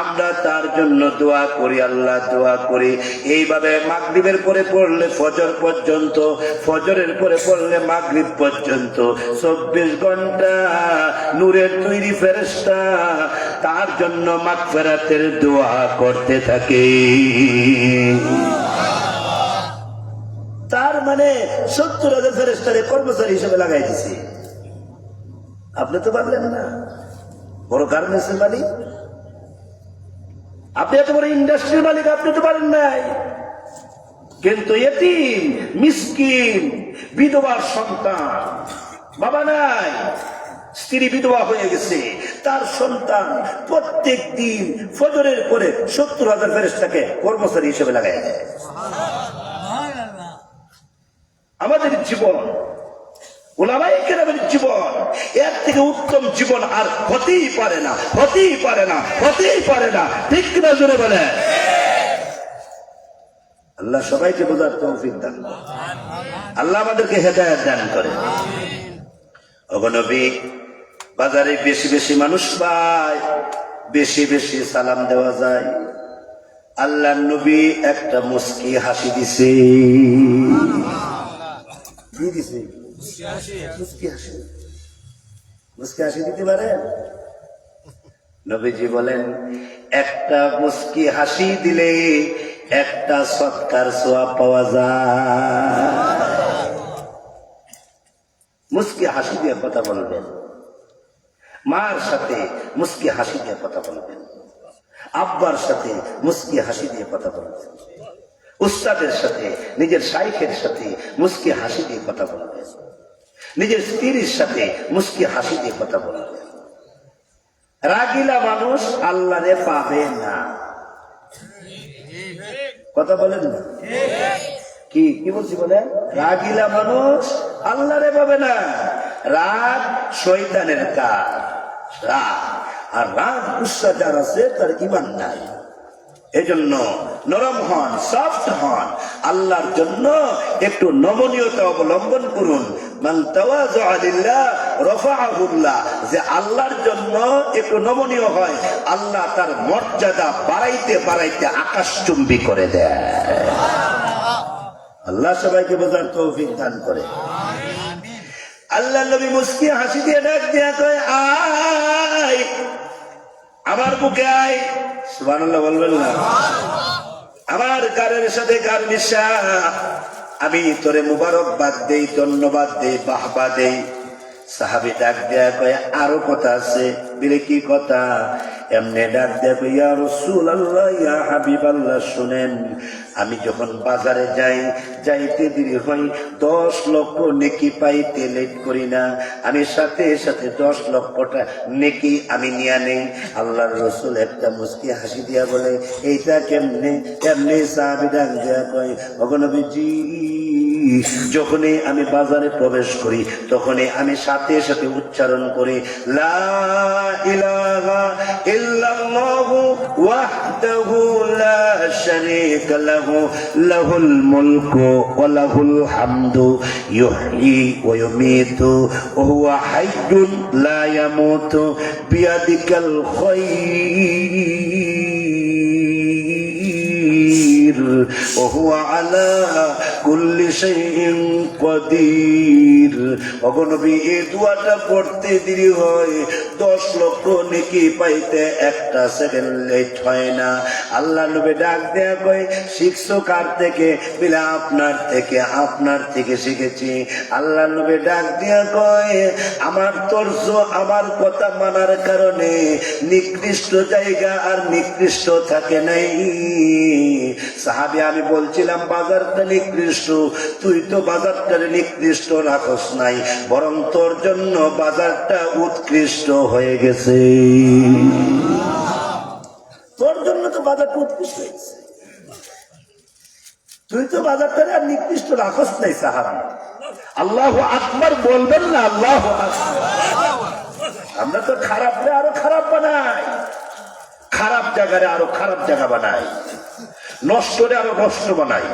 আমরা তার জন্য দোয়া করি, আল্লাহ দোয়া করি। এইভাবে মাগরিবের পরে পড়লে ফজর পর্যন্ত, ফজরের পরে পড়লে মাগরিব পর্যন্ত 24 ঘন্টা নূরের তৈরি ফেরেশতা তার জন্য মাগফিরাতের দোয়া করতে থাকে। তার মানে 70,000 ফেরেশতারে কর্মচারী হিসেবে লাগাই দিছে। আপনি তো পারলেন না, বড় গার্মেন্টসের মালিক আপনি, এত বড় ইন্ডাস্ট্রির মালিক আপনি তো পারেন নাই। কিন্তু এতিম মিসকিন বিধবার সন্তান, বাবা নাই, স্ত্রী বিধবা হয়ে গেছে, তার সন্তান প্রত্যেক দিন ফজরের পরে 70,000 ফেরেশতাকে কর্মচারী হিসেবে লাগাই দেয়। আমাদের জীবন, উলামায়ে কেরামের জীবন, এর থেকে উত্তম জীবন আর হতেই পারে না, হতেই পারে না, হতেই পারে না। ঠিক কিনা জোরে বলে? আল্লাহ সবাইকে বোঝার তৌফিক দান করে, আল্লাহ আমাদেরকে হেদায়েত দান করে। ওগো নবী, বাজারে বেশি বেশি মানুষ পায়, বেশি বেশি সালাম দেওয়া যায়। আল্লাহ নবী একটা মুস্কি হাসি দিছে। কি দিছে? মুস্কি হাসি। মুস্কি হাসি দিতে পারে? নবীজি বলেন, একটা মুস্কি হাসি দিলে একটা সৎকার সোয়াব পাওয়া যায়। মুস্কি হাসি দিয়ে কথা বলবেন, মার সাথে মুস্কি হাসি দিয়ে কথা বলবেন, আব্বার সাথে মুস্কি হাসি দিয়ে কথা বলবেন, উস্তাদের সাথে, নিজের শাইখের সাথে মুস্কি হাসি দিয়ে কথা বলবেন, নিজের স্ত্রীর সাথে মুস্কি হাসি দিয়ে কথা বলবেন। রাগিলা মানুষ আল্লাহরে পাবে না। কথা বলেন না? কি কি বলছি বলে? রাগিলা মানুষ আল্লাহরে পাবে না। রাগ শয়তানের কাজ, রাগ। আর রাগ গুসা যার আছে তার ঈমান নাই। এজন্য নরম হন, সফট হন, আল্লাহর জন্য একটু নমনীয়তা অবলম্বন করুন। মান তাওয়াযা লিল্লাহ রাফাআহুল্লাহ, যে আল্লাহর জন্য একটু নমনীয় হয়, আল্লাহ তার মর্যাদা বাড়াইতে বাড়াইতে আকাশচুম্বী করে দেয়। আল্লাহ সবাইকে বোঝার তৌফিক দান করে। আল্লাহ নবী মুস্কি হাসি দিয়ে ডাক দিয়া কয়, আয় আমার বুকে আয়। সুবহানাল্লাহ বলবেন না? আমার কারের সাথে কার মিশা, আমি তোরে মুবারকবাদ দেই, ধন্যবাদ দেই, বাহবা দেই। সাহাবী ডাক দেয়া কয়, আরো কথা আছে। বলে কি কথা? এমনি ডাক দেয়া কয়, ইয়া রাসূলুল্লাহ, ইয়া হাবিবাল্লাহ, শুনেন, আমি যখন বাজারে যাই, যাইতে দেরি হয়, 10 লক্ষ নেকি পাইতে লেট করি না। আমি সাথে সাথে 10 লক্ষটা নেকি আমি নিয়ে নেই। আল্লাহর রাসূল একটা মুস্কি হাসি দিয়া বলে, এইটা কেমনে? এমনি সাহাবী ডাক দেয়া কয়, ওগো নবীজি, যখনই আমি বাজারে প্রবেশ করি, তখনই আমি সাথে সাথে উচ্চারণ করি, লা ইলাহা ইল্লাল্লাহু ওয়াহদাহু লা শারীকা লাহু, লাহুল মুলকু ওয়া লাহুল হামদু, ইউহয়ী ওয়া ইউমীতু ওয়া হুয়া হাইয়্যুন লা ইয়ামুতু, বিয়াদিকাল খায়র ওয়া হুয়া আলা কুল্লি শাইইন কাদির। ওগো নবী, এই দোয়াটা পড়তে দেরি হয়, 10 লক্ষ নেকি পাইতে একটা সেকেন্ড লেট হয় না। আল্লাহ নবী ডাক দেয়া কয়, শিখছো কার থেকে? বলে আপনার থেকে। আপনার থেকে শিখেছি। আল্লাহ নবী ডাক দেয়া কয়, আমার তর্জ, আমার কথা মানার কারণে নিকৃষ্ট জায়গা আর নিকৃষ্ট থাকে নাই। সাহাবী, আমি বলছিলাম বাজারটা নিকৃষ্ট, তুই তো বাজারটারে নিকৃষ্ট রাখস নাই, বরং তোর জন্য বাজারটা উৎকৃষ্ট হয়ে গেছে। তোর জন্য তো বাজারটা উৎকৃষ্ট হয়েছে, তুই তো বাজারটারে আর নিকৃষ্ট রাখস নাই। সাহাবী, আল্লাহু আকবার বলবেন না? আল্লাহু আকবার। আমরা তো খারাপরে আরো খারাপ বানাই, খারাপ জায়গায় আরো খারাপ জায়গা বানাই, নষ্টরে আরো নষ্ট বানাই,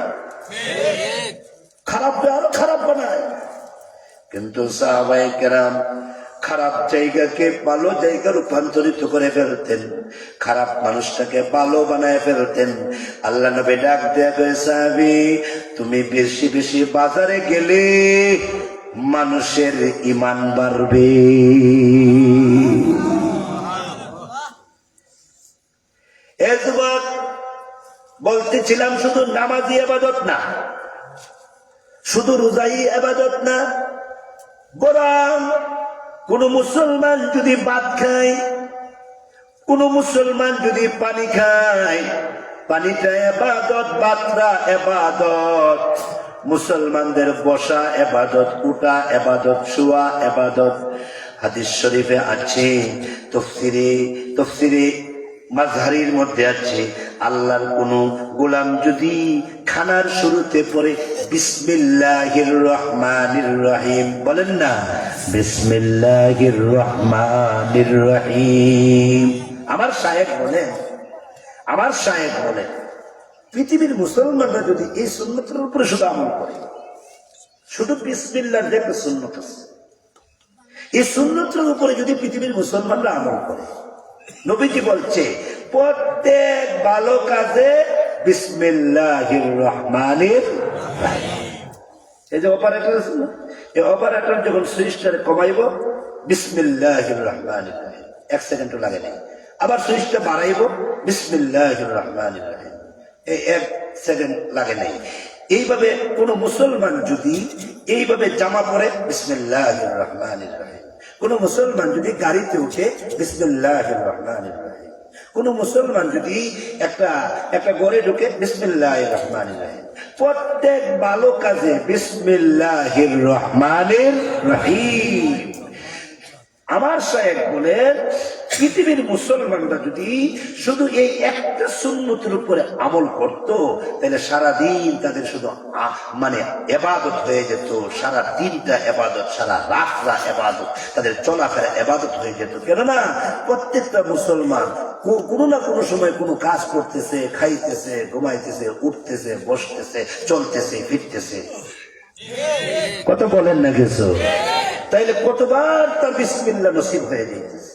খারাপরে আরো খারাপ বানাই। কিন্তু সাহাবায়ে কেরাম খারাপ জায়গাকে ভালো জায়গা রূপান্তরিত করে ফেলতেন, খারাপ মানুষটাকে ভালো বানায় ফেলতেন। আল্লাহ নবী ডাক দেয়া কয়, সাহাবী, তুমি বেশি বেশি বাজারে গেলে মানুষের ঈমান বাড়বে। এ যুবক, বলতেছিলাম শুধু নামাজি ইবাদত না, শুধু রোজাই ইবাদত না, বরং কোন মুসলমান যদি ভাত খায়, কোন মুসলমান যদি পানি খায়, পানিটা ইবাদত, ভাতটা ইবাদত। মুসলমানদের বসা ইবাদত, উঠা ইবাদত, শোয়া ইবাদত। হাদিস শরীফে আছে, তফসিরে মাযহারির মধ্যে আছে, আল্লাহর কোন গোলাম যদি খানার শুরুতে পড়ে বিসমিল্লাহির রহমানির রহিম, বলেন না বিসমিল্লাহির রহমানির রহিম। আমার শায়েখ বলেন পৃথিবীর মুসলমানরা যদি এই সুন্নতের উপরে শুধু আমল করে, শুধু বিসমিল্লাহর যে একটা সুন্নত আছে, এই সুন্নতের উপরে যদি পৃথিবীর মুসলমানরা আমল করে, নবীজি বলছে প্রত্যেক ভালো কাজে বিসমিল্লাহির রহমানির রহিম। এই যে অপারেটর আছে না, এই অপারেটর যখন সুইচটা কমাইব বিসমিল্লাহির রহমানির রহিম, 1 সেকেন্ডও লাগে নাই। আবার সুইচটা বাড়াইব বিসমিল্লাহির রহমানির রহিম, এই 1 সেকেন্ড লাগে নাই। এইভাবে কোন মুসলমান যদি এইভাবে জামা পরে বিসমিল্লাহির রহমানির রহিম, কোন মুসলমান যদি গাড়িতে উঠে বিসমিল্লাহির রহমানির রহিম, কোন মুসলমান যদি একটা ঘরে ঢুকে বিসমিল্লাহির রহমানির রহিম, প্রত্যেক ভালো কাজে বিসমিল্লাহির রহমানির রহিম। আমার শায়েখ বলেন পৃথিবীর মুসলমানরা যদি শুধু এই একটা সুন্নতের উপরে আমল করত, তাহলে সারাদিন তাদের শুধু মানে ইবাদত হয়ে যেত, সারা দিনটা ইবাদত, সারা রাতটা ইবাদত, তাদের চলাফেরা ইবাদত হয়ে যেত। কেননা প্রত্যেকটা মুসলমান কোনো না কোনো সময় কোনো কাজ করতেছে, খাইতেছে, ঘুমাইতেছে, উঠতেছে, বসতেছে, চলতেছে, ফিরতেছে। কত বলেন না কিছু? তাইলে কতবার তার বিসমিল্লাহ নসিব হয়ে যাইতেছে,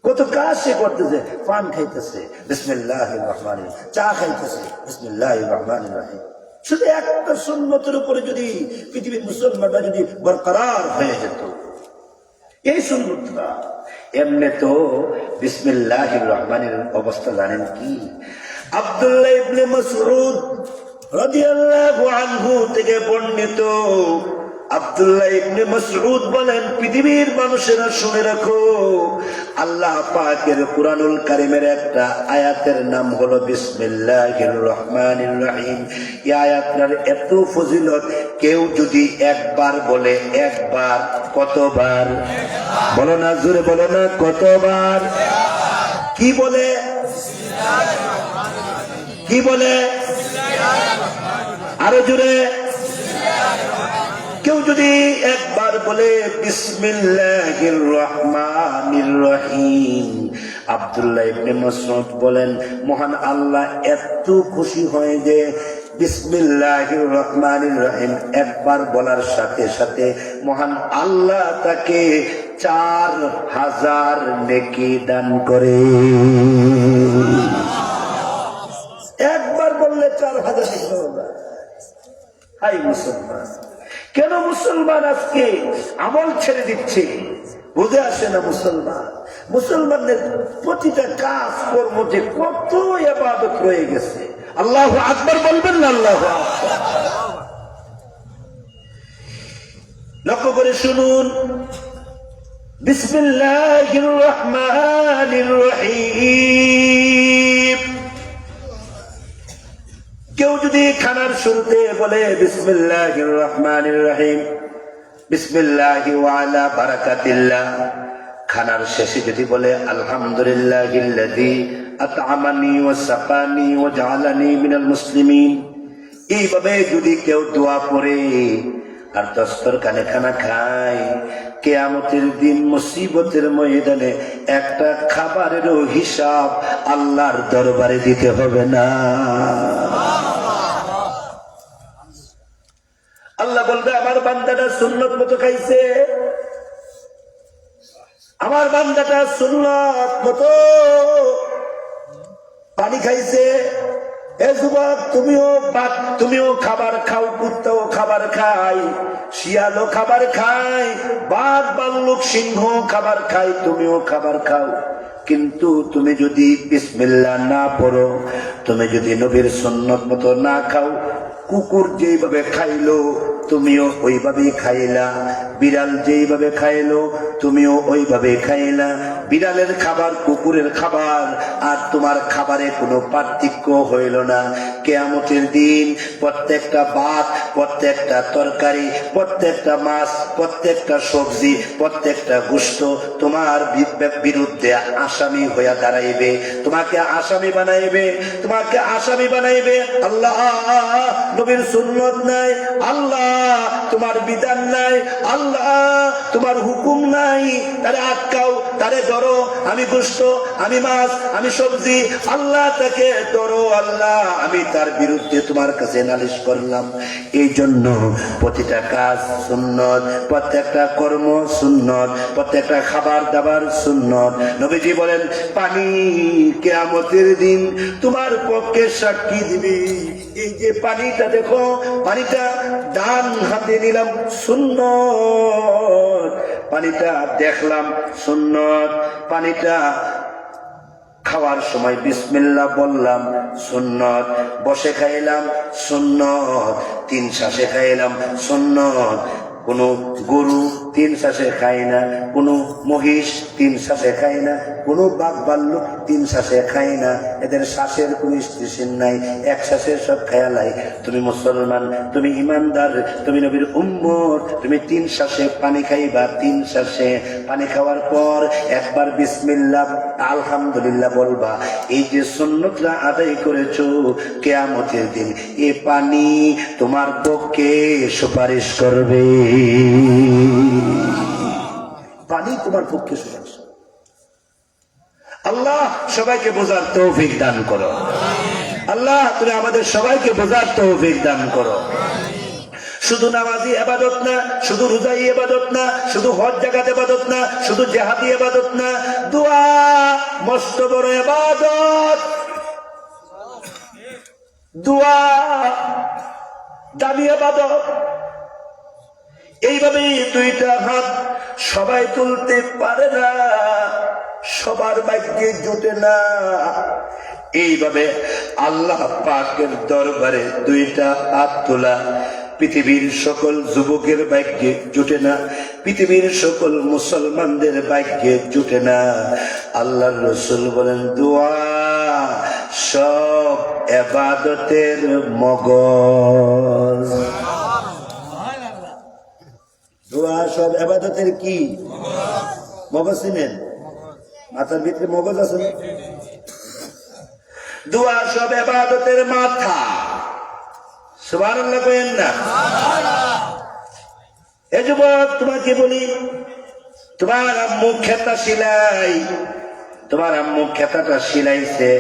কত কাজ সে করতেছে, পান খাইতেছে বিসমিল্লাহির রহমানির রহিম, চা খাইতেছে বিসমিল্লাহির রহমানির রহিম। শুধু একটা সুন্নতের উপরে যদি পৃথিবীর মুসলমানরা যদি বরকরার হয়ে যেত, এই সুন্নতটা। এমনি তো বিসমিল্লাহির রহমানির অবস্থা জানেন কি? আব্দুল্লাহ ইবনে মাসউদ রাদিয়াল্লাহু আনহু থেকে বর্ণিত, আব্দুল্লাহ ইবনে মাসউদ বলেন, পৃথিবীর মানুষেরা শুনে রাখো, আল্লাহ পাকের কুরআনুল কারীমের একটা আয়াতের নাম হলো বিসমিল্লাহির রহমানির রহিম। এই আয়াতটার এত ফজিলত, কেউ যদি একবার বলে, একবার কতবার? বলো না, জোরে বলো না, কতবার? কি বলে? কি বলে? আরো জোরে। কেউ যদি একবার বলে বিসমিল্লাহির রহমানির রহিম, আব্দুল্লাহ ইবনে মাসউদ বলেন মহান আল্লাহ এত খুশি হয় যে বিসমিল্লাহির রহমানির রহিম একবার বলার সাথে সাথে মহান আল্লাহ তাকে 4000 নেকি দান করে। একবার বললে 4000 নেকি পাওয়া। হাই মুসলমান, কেন মুসলমান আজকে আমল ছেড়ে দিচ্ছে? বুঝে আসে না মুসলমানদের প্রতিটা কাজ কর্ম যে কত ইবাদত রয়ে গেছে। আল্লাহু আকবার বলবেন না? আল্লাহু আকবার। লক্ষ্য করে শুনুন, বিসমিল্লাহির রহমানির রহিম। কেউ যদি খানার শুরুতে বলে বিসমিল্লাহির রহমানির রহিম, বিসমিল্লাহি ওয়া আলা বারাকাতিল্লাহ, খানার শেষে যদি বলে আলহামদুলিল্লাহিল্লাযী আত'আমানি ওয়া সাকানি ওয়া জাআলানি মিনাল মুসলিমিন, এইভাবে যদি কেউ দোয়া পড়ে আর দস্তরখানে খানা খায়, কিয়ামতের দিন মুসিবতের ময়দানে একটা খাবারেরও হিসাব আল্লাহর দরবারে দিতে হবে না। আল্লাহ বলবে আমার বান্দাটা সুন্নত মতো খাইছে, আমার বান্দাটা সুন্নত মতো পানি খাইছে। এ যুবক, তুমিও খাবার খাও, কুত্তাও খাবার খায়, শিয়ালও খাবার খায়, বাঘ ভাল্লুক সিংহ খাবার খায়, তুমিও খাবার খাও। কিন্তু তুমি যদি বিসমিল্লাহ না পড়ো, তুমি যদি নবীর সুন্নত মতো না খাও, কুকুর যেভাবে খাইলো তুমিও ওইভাবেই খাইলা, বিড়াল যেইভাবে খাইলো তুমিও ওইভাবে খাইলা। বিড়ালের খাবার কুকুরের খাবার আর তোমার খাবারে কোনো পার্থক্য হইল না। কিয়ামতের দিন প্রত্যেকটা ভাত, প্রত্যেকটা তরকারি, প্রত্যেকটা মাছ, প্রত্যেকটা সবজি, প্রত্যেকটা গোশত তোমার বিরুদ্ধে আসামি হইয়া দাঁড়াইবে, তোমাকে আসামি বানাইবে, তোমাকে আসামি বানাইবে। আল্লাহ নবীর সুন্নত নাই, আল্লাহ তোমার বিধান নাই, আল্লাহ তোমার হুকুম নাই, তারে আটকাও, তারে ধরো, আমি গোশত, আমি মাছ, আমি সবজি, আল্লাহ তাকে ধরো, আল্লাহ আমি তার বিরুদ্ধে তোমার কাছে নালিশ করলাম। এই জন্য প্রতিটা কাজ সুন্নত, প্রত্যেকটা কর্ম সুন্নত, প্রত্যেকটা খাবার দাবার সুন্নত। নবীজি বলেন পানি কিয়ামতের দিন তোমার পক্ষে সাক্ষী দিবি। এই যে পানিটা দেখো, পানিটা ডান হাতে নিলাম সুন্নত, পানিটা দেখলাম সুন্নত, পানিটা খাওয়ার সময় বিসমিল্লাহ বললাম সুন্নত, বসে খাইলাম সুন্নত, 3 শ্বাসে খাইলাম সুন্নত। কোন গরু 3 শ্বাসে খায় না, কোন মহিষ 3 শ্বাসে খায় না, কোন বাঘ ভাল্লুক 3 শ্বাসে খায় না। এদের শ্বাসের কোন স্টেশন নাই, 1 শ্বাসে সব খেয়ালাই। তুমি মুসলমান, তুমি ইমানদার, তুমি নবীর উম্মত, তুমি 3 শ্বাসে পানি খাইবা। 3 শ্বাসে পানি খাওয়ার পর একবার বিসমিল্লাহ আলহামদুলিল্লাহ বলবা। এই যে সুন্নতটা আদায় করেছো, কিয়ামতের দিন এই পানি তোমার পক্ষে সুপারিশ করবে, পানি তোমার পক্ষে সুপারিশ। আল্লাহ সবাইকে বোঝার তৌফিক দান করো, আল্লাহ তুমি আমাদের সবাইকে বোঝার তৌফিক দান করো। শুধু নামাজি ইবাদত না, শুধু রোজাই ইবাদত না, শুধু হজ জাকাত ইবাদত না, শুধু জিহাদি ইবাদত না, দোয়া মস্ত বড় ইবাদত। দোয়া দামি ইবাদত। এইভাবে 2টা হাত সবাই তুলতে পারে না, সবার ভাগ্যে জোটে না। এইভাবে আল্লাহ পাকের দরবারে 2টা হাত তোলা পৃথিবীর সকল যুবকের ভাগ্যে জুটে না, পৃথিবীর সকল মুসলমানদের ভাগ্যে জুটে না। আল্লাহর রাসূল বলেন দোয়া সব ইবাদতের মগজ। দোয়া সব ইবাদতের কি মগজ? চিনেন? মাথার ভিতরে মগজ আছে না? দোয়া সব ইবাদতের মাথা। সুবহানাল্লাহ কইেন না? এ যুবক তোমাকে বলি, তোমার আম্মু খেতা সিলাই, তোমার আম্মু খেতাটা সিলাইছে,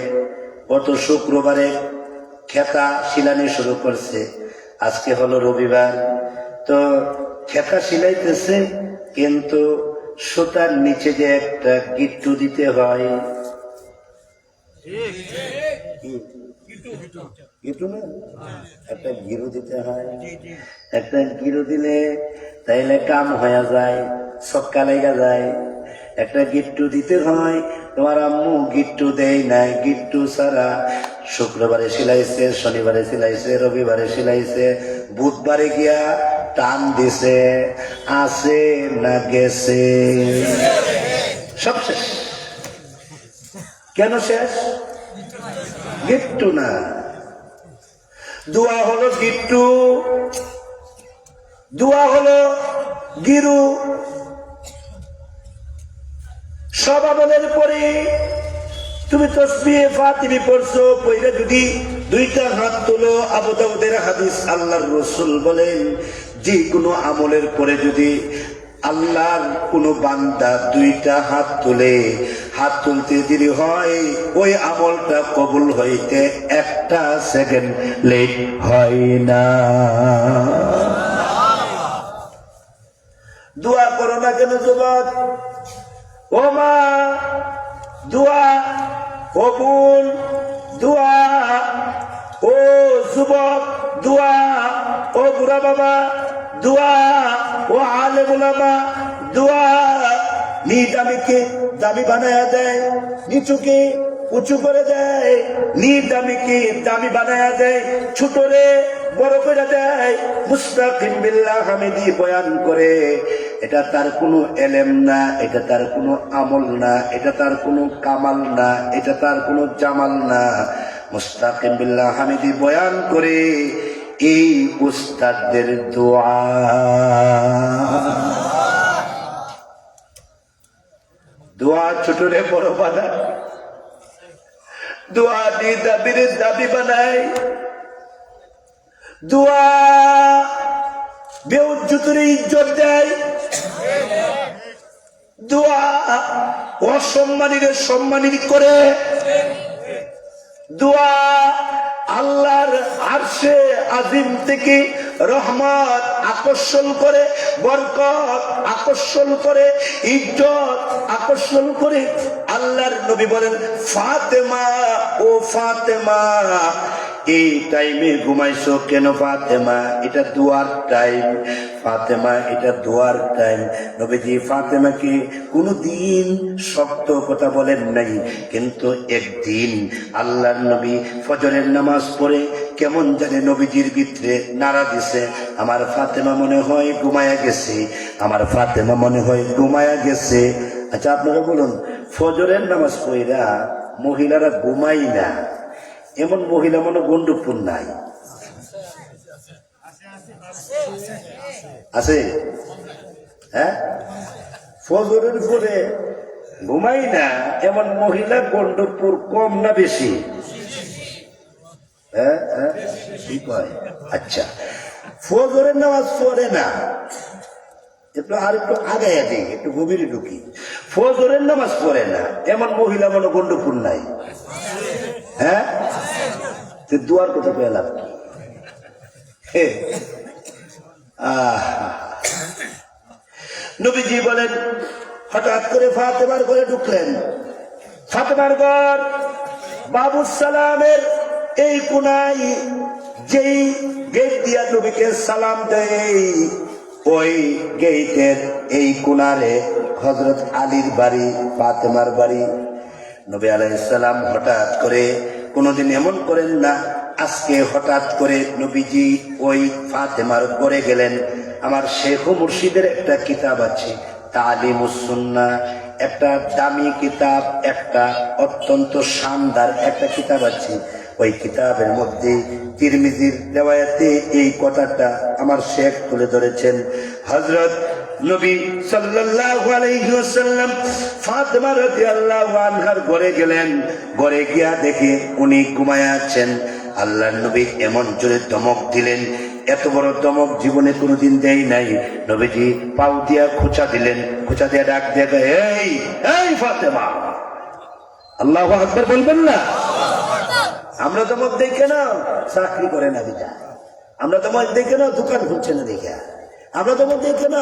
গত শুক্রবারে খেতা সিলানি শুরু করছে, আজকে হলো রবিবার। তো খেতা সিলাইতেছে, কিন্তু সুতার নিচে যে একটা গিট্টু দিতে হয়, গিট্টু না, একটা গিরু দিতে হয়। একটা গিরু দিলে তাইলে কাম হয়ে যায়, ছক্কা লেগে যায়। একটা গিট্টু দিতে হয়, তোমার আম্মু গিট্টু দেয় নাই। গিট্টু ছাড়া শুক্রবারে সিলাইছে, শনিবারে সিলাইছে, রবিবারে সিলাইছে, বুধবারে গিয়া টান দিছে, আছে না গেছে, সব শেষ। কেন শেষ? গিট্টু না। দোয়া হলো গিট্টু, দোয়া হলো গিরু। সব আমলের পরে তুমি তাসবিহ ফাতিমি পড়ছো, পড়ে যদি 2টা হাত তোলো, আবু দাউদের হাদিস, আল্লাহর রাসূল বলেন যে কোনো আমলের পরে যদি আল্লাহর কোন বান্দা 2টা হাত তুলে, হাত তুলতে দেরি হয়, ওই আমলটা কবুল হইতে 1টা সেকেন্ড লেট হয় না। দোয়া করো না কেন যুবক? ও মা দোয়া, ও বোন দোয়া, ও যুবক দোয়া, ও বুড়া বাবা দোয়া, ও আলেম উলামা দোয়া। নিদামিকে দামি বানায়া দেয়, নিচুকে উঁচু করে দেয়, নিদামিকে দামি বানায়া দেয়, ছোটরে বড় করে দেয়, মুস্তাকিম বিল্লাহ হামিদি বয়ান করে। এটা তার কোনো এলেম না, এটা তার কোনো আমল না, এটা তার কোনো কামাল না, এটা তার কোনো জামাল না। মুস্তাকিম বিল্লাহ হামিদি বয়ান করে এই উস্তাদদের দোয়া। দোয়া ছোট রে বড় বানায়, দোয়া দিয়ে দাবির দাবি বানায়, দোয়া বেউজ্জতের ইজ্জত দেয়, দোয়া অসম্মানীর সম্মানিত করে, দোয়া আল্লাহর আরশে আজিম থেকে রহমত আকর্ষণ করে, বরকত আকর্ষণ করে, ইজ্জত আকর্ষণ করে। আল্লাহর নবী বলেন, ফাতেমা ও ফাতেমা, এই টাইমে ঘুমাইছো কেন ফাতেমা? এটা দুয়ার টাইম ফাতেমা, এটা দুয়ার টাইম। নবীজি ফাতেমাকে কোনদিন শক্ত কথা বলেন নাই, কিন্তু একদিন আল্লাহর নবী ফজরের নামাজ পড়ে কেমন জানে নবীজির ভিতরে নাড়া দিছে, আমার ফাতেমা মনে হয় ঘুমায়া গেছে, আমার ফাতেমা মনে হয় ঘুমায়া গেছে। আচ্ছা আপনারা বলুন, ফজরের নামাজ পড়া মহিলারা ঘুমাই না, এমন মহিলা মনে গন্ডপুর নাই? আছে? হ্যাঁ, ফজরের পরে ঘুমাই না এমন মহিলা গন্ডপুর কম না বেশি? হ্যাঁ হ্যাঁ, ঠিক হয়। আচ্ছা, ফজরের নামাজ পড়ে না, একটু আর একটু আগায় দিই, একটু গভীরে ঢুকি। ফজরের নামাজ পড়ে না এমন মহিলা মনে গন্ডপুর নাই? হ্যাঁ, দুয়ার কথা পেলাম কি? নবীজি বলেন, হঠাৎ করে ফাতেমার ঘরে ঢুকলেন। ফাতেমার ঘর বাবুস সালামের এই কোনায়, যেই গেট দিয়া নবীকে সালাম দেয়, ওই গেটের এই কোনারে হযরত আলীর বাড়ি, ফাতেমার বাড়ি। নবী আলাইহিস সালাম হঠাৎ করে, কোনদিন এমন করেন না, আজকে হঠাৎ করে নবীজি ওই ফাতেমার ঘরে গেলেন। আমার শেখ ও মুর্শিদের একটা কিতাব আছে, তালিমুস সুন্নাহ, একটা দামি কিতাব, একটা অত্যন্ত শানদার একটা কিতাব আছে। ওই কিতাবের মধ্যে তিরমিজির রিওয়ায়াতে এই কথাটা আমার শেখ তুলে ধরেছেন। হযরত নবী সাল্লাল্লাহু আলাইহি ওয়াসাল্লাম ফাতেমা রাদিয়াল্লাহু আনহার ঘরে গেলেন। ঘরে গিয়া দেখে উনি ঘুমায়া আছেন। আল্লাহর নবী এমন জোরে ধমক দিলেন, এত বড় ধমক জীবনে কোনোদিন দেয় নাই। নবীজি পাও দিয়া খোঁচা দিলেন, খোঁচা দিয়া ডাক দিয়ে, এই এই ফাতেমা, আল্লাহু আকবার বলবেন না? আমরা ধমক দেই কেন? চাকরি করে না দিকা। আমরা ধমক দেই কেন? দোকান খুলছে না দিকা। আমরা ধমক দেই কেন?